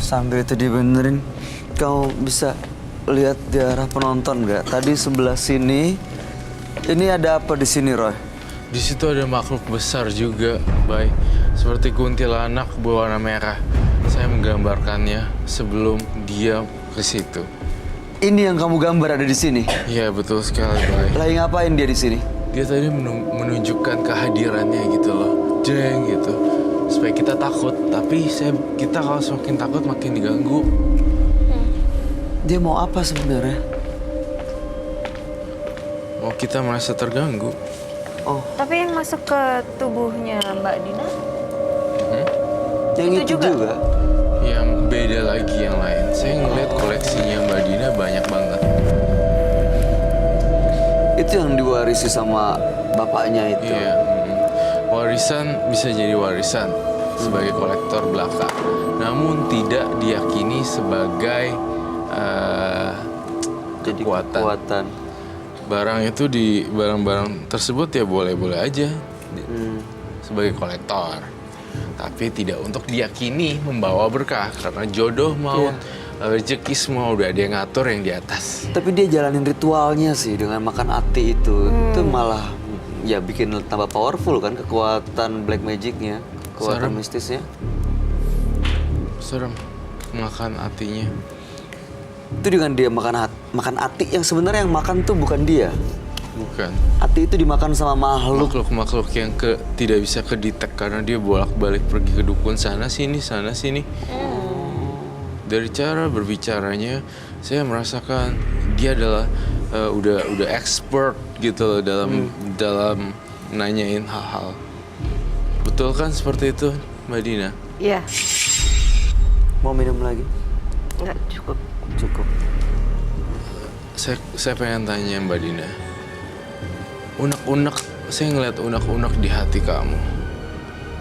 Sambil itu dibenerin, kau bisa lihat di arah penonton nggak? Tadi sebelah sini, ini ada apa di sini, Roy? Di situ ada makhluk besar juga, Bay. Seperti kuntilanak berwarna merah. Saya menggambarkannya sebelum dia ke situ. Ini yang kamu gambar ada di sini? Iya, betul sekali, Bay. Lagi ngapain dia di sini? Dia tadi menunjukkan kehadirannya gitu loh. Jeng gitu. Supaya kita takut, tapi kita kalau semakin takut makin diganggu. Dia mau apa sebenarnya? Mau kita merasa terganggu. Oh, Tapi yang masuk ke tubuhnya Mbak Dina? yang Itu itu juga? juga? Yang beda lagi yang lain. Saya ngeliat koleksinya Mbak Dina banyak banget. Itu yang diwarisi sama bapaknya itu? Iya. Warisan bisa jadi warisan sebagai kolektor belaka. Namun tidak diyakini sebagai Jadi kekuatan. Barang-barang tersebut ya boleh-boleh aja sebagai kolektor. Tapi tidak untuk diyakini membawa berkah karena jodoh maut, rezeki semua udah ada yang ngatur yang di atas. Tapi dia jalanin ritualnya sih dengan makan ati itu. Itu malah ya bikin tambah powerful kan kekuatan black magicnya, kekuatan Serem. mistisnya. Serem makan hatinya. Itu dengan dia makan ati yang sebenarnya yang makan tuh bukan dia. Bukan. Ati itu dimakan sama makhluk. Makhluk-makhluk yang tidak bisa kedetek karena dia bolak-balik pergi ke dukun sana sini. Dari cara berbicaranya, saya merasakan dia adalah udah expert gitu loh dalam nanyain hal-hal. Betul kan seperti itu, Mbak Dina? Iya, Mau minum lagi? nggak cukup. Cukup. Saya pengen tanya Mbak Dina. Unek-unek, saya ngeliat unek-unek di hati kamu.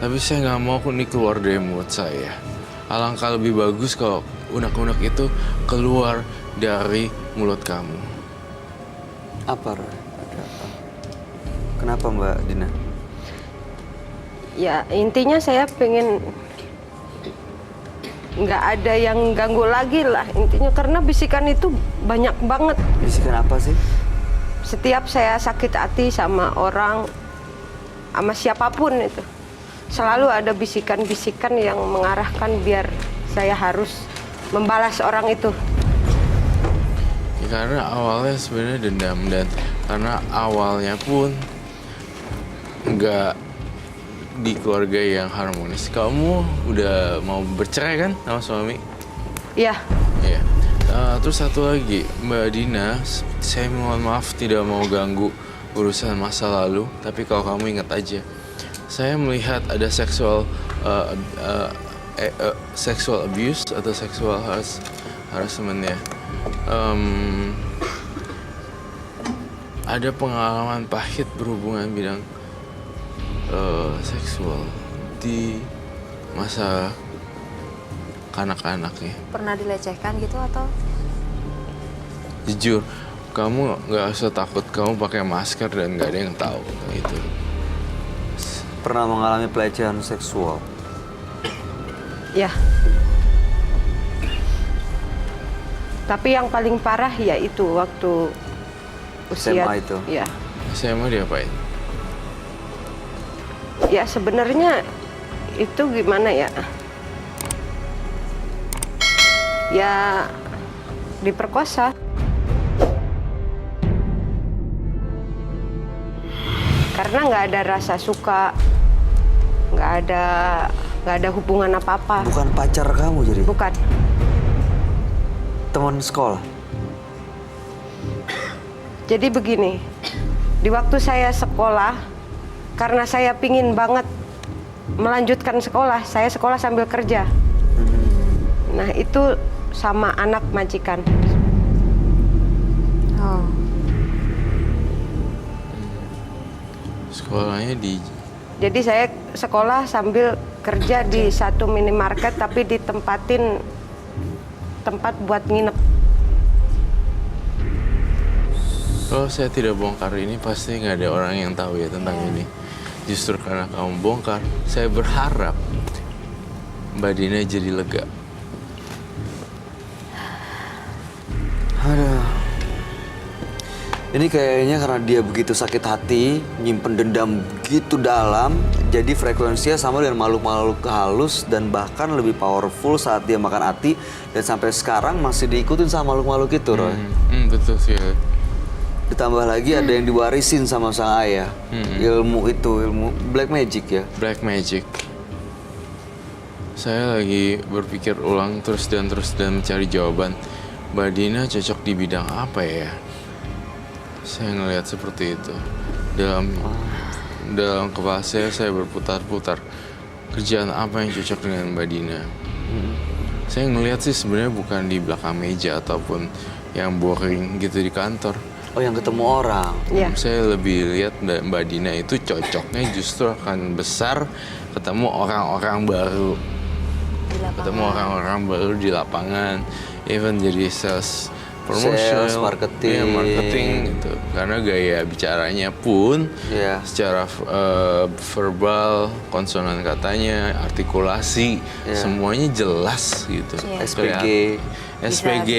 Tapi saya nggak mau ini keluar dari mulut saya. Alangkah lebih bagus kalau unek-unek itu keluar dari mulut kamu. Apa, Roy? Ada apa? Kenapa Mbak Dina? Ya intinya saya pengen nggak ada yang ganggu lagi lah intinya karena bisikan itu banyak banget. Bisikan apa sih? Setiap saya sakit hati sama orang, sama siapapun itu, selalu ada bisikan-bisikan yang mengarahkan biar saya harus membalas orang itu. Ya, karena awalnya sebenarnya dendam dan karena awalnya pun nggak di keluarga yang harmonis. Kamu udah mau bercerai kan sama suami? Iya, Iya. Terus satu lagi, Mbak Dina, saya mohon maaf tidak mau ganggu urusan masa lalu, tapi kalau kamu ingat aja, saya melihat ada sexual abuse atau sexual harassment ya. Ada pengalaman pahit berhubungan bidang seksual di masa kanak-kanaknya. Pernah dilecehkan gitu atau? Jujur, kamu nggak usah takut. Kamu pakai masker dan nggak ada yang tahu gitu. Pernah mengalami pelecehan seksual? ya. Tapi yang paling parah yaitu waktu usia SMA itu? Ya. Saya mau diapain? Ya sebenarnya itu gimana ya? Ya diperkosa. Karena nggak ada rasa suka, nggak ada hubungan apa-apa. Bukan pacar kamu jadi? Bukan. Teman sekolah? Jadi begini, di waktu saya sekolah, karena saya pingin banget melanjutkan sekolah, saya sekolah sambil kerja. Nah itu sama anak majikan. Oh. Sekolahnya di... Jadi saya sekolah sambil kerja di satu minimarket, tapi ditempatin tempat buat nginep. Kalau saya tidak bongkar ini, pasti nggak ada orang yang tahu ya tentang ini. Justru karena kamu bongkar, saya berharap Mbak Dina jadi lega. Ini kayaknya karena dia begitu sakit hati, nyimpen dendam begitu dalam, jadi frekuensinya sama dengan makhluk-makhluk halus dan bahkan lebih powerful saat dia makan hati, dan sampai sekarang masih diikutin sama makhluk-makhluk itu, Roy. Betul sih. Ditambah lagi ada yang diwarisin sama sang ayah, ilmu itu, ilmu black magic ya. Black magic. Saya lagi berpikir ulang terus dan mencari jawaban. Mbak Dina cocok di bidang apa ya? Saya ngelihat seperti itu. Dalam kepala saya berputar-putar. Kerjaan apa yang cocok dengan Mbak Dina? Saya ngelihat sih sebenarnya bukan di belakang meja ataupun yang boring gitu di kantor. Oh, yang ketemu orang. Iya. Saya lebih lihat Mbak Dina itu cocoknya justru akan besar ketemu orang-orang baru. Di lapangan. Ketemu orang-orang baru di lapangan, even jadi sales promotion, Sales, marketing. ya, marketing gitu. Karena gaya bicaranya pun Iya. secara verbal, konsonan katanya, artikulasi, Iya. semuanya jelas gitu. Iya. SPG. SPG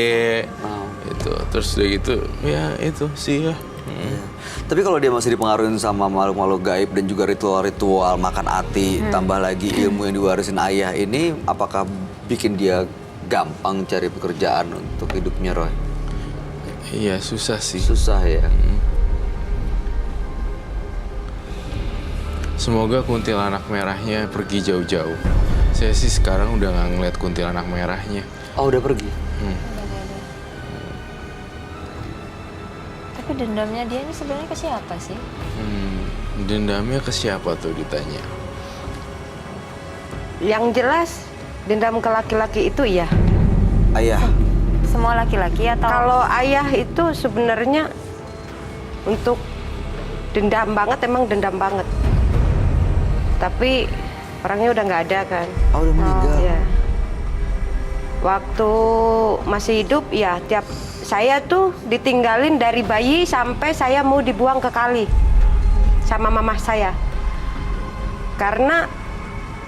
Wow. itu, terus udah gitu, ya itu sih ya. Iya. Tapi kalau dia masih dipengaruhi sama makhluk-makhluk gaib dan juga ritual-ritual makan hati, tambah lagi ilmu yang diwarisin ayah ini, apakah bikin dia gampang cari pekerjaan untuk hidupnya, Roy? Iya, susah sih. Susah ya. Semoga kuntilanak merahnya pergi jauh-jauh. Saya sih sekarang udah nggak ngeliat kuntilanak merahnya. Oh, udah pergi. Tapi dendamnya dia ini sebenarnya ke siapa sih? Dendamnya ke siapa tuh ditanya? Yang jelas dendam ke laki-laki itu iya. Ayah. Semua laki-laki atau? Kalau ayah itu sebenarnya untuk dendam banget, emang dendam banget. Tapi orangnya udah nggak ada kan. Oh, udah meninggal. Ya. Waktu masih hidup ya tiap saya tuh ditinggalin dari bayi sampai saya mau dibuang ke kali sama mama saya. Karena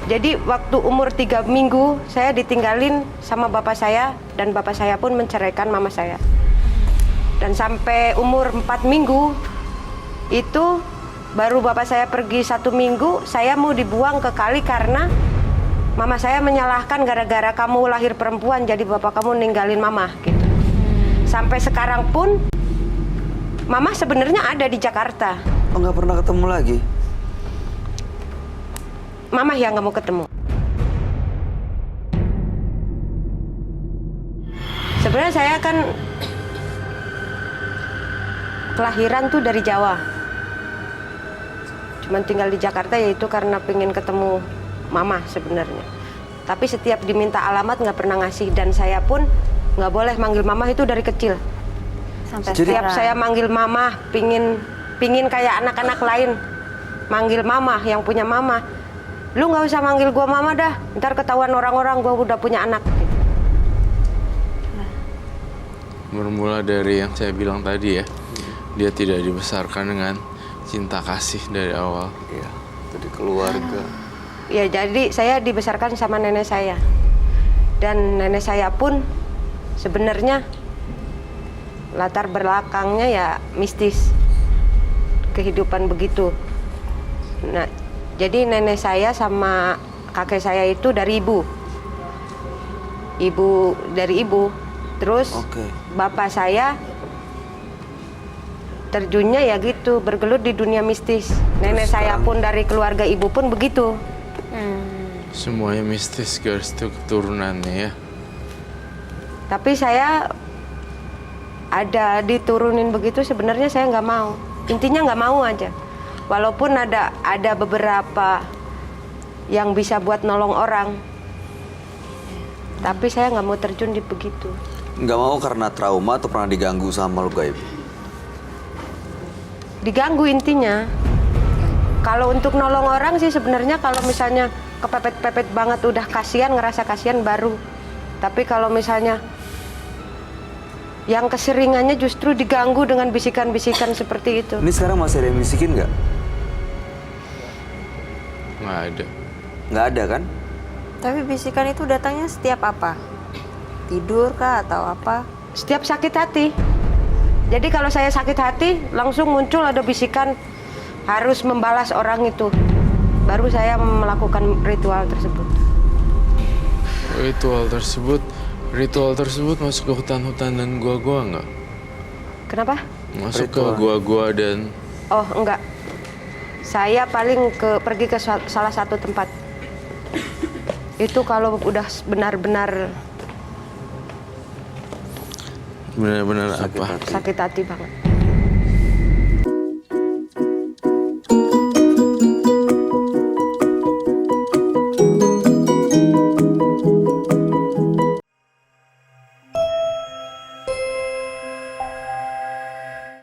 jadi waktu umur 3 minggu saya ditinggalin sama bapak saya dan bapak saya pun menceraikan mama saya. Dan sampai umur 4 minggu itu baru bapak saya pergi 1 minggu, saya mau dibuang ke kali karena mama saya menyalahkan gara-gara kamu lahir perempuan jadi bapak kamu ninggalin mama gitu. Sampai sekarang pun mama sebenarnya ada di Jakarta. Oh, nggak pernah ketemu lagi? Mama yang nggak mau ketemu. Sebenarnya saya kan kelahiran tuh dari Jawa. Cuman tinggal di Jakarta yaitu karena pengen ketemu mama sebenarnya. Tapi setiap diminta alamat nggak pernah ngasih dan saya pun nggak boleh manggil mama itu dari kecil. Sampai Setiap sekarang. saya manggil mama, pingin kayak anak-anak lain, manggil mama yang punya mama. Lu nggak usah manggil gua mama dah, ntar ketahuan orang-orang gua udah punya anak. Bermula dari yang saya bilang tadi ya, dia tidak dibesarkan dengan cinta kasih dari awal. Iya, dari keluarga. Ya jadi saya dibesarkan sama nenek saya. Dan nenek saya pun sebenarnya latar belakangnya ya mistis. Kehidupan begitu. Nah, jadi nenek saya sama kakek saya itu dari ibu. Dari ibu. Terus Oke. bapak saya terjunnya ya gitu, bergelut di dunia mistis. Nenek saya pun dari keluarga ibu pun begitu. Semuanya mistis guys, itu keturunannya ya. Tapi saya ada diturunin begitu sebenarnya saya nggak mau. Intinya nggak mau aja. Walaupun ada beberapa yang bisa buat nolong orang, tapi saya nggak mau terjun di begitu. Nggak mau karena trauma atau pernah diganggu sama makhluk gaib? Diganggu intinya. Kalau untuk nolong orang sih sebenarnya kalau misalnya kepepet-pepet banget udah kasihan, ngerasa kasihan baru. Tapi kalau misalnya yang keseringannya justru diganggu dengan bisikan-bisikan seperti itu. Ini sekarang masih ada yang bisikin nggak? Nggak ada. Nggak ada kan? Tapi bisikan itu datangnya setiap apa? Tidur kah atau apa? Setiap sakit hati. Jadi kalau saya sakit hati, langsung muncul ada bisikan harus membalas orang itu. Baru saya melakukan ritual tersebut. Ritual tersebut masuk ke hutan-hutan dan gua-gua nggak? Kenapa? Masuk Ritual. ke gua-gua dan Oh, enggak. Saya paling pergi ke salah satu tempat. Itu kalau udah benar-benar benar-benar Sakit apa? hati. sakit hati banget.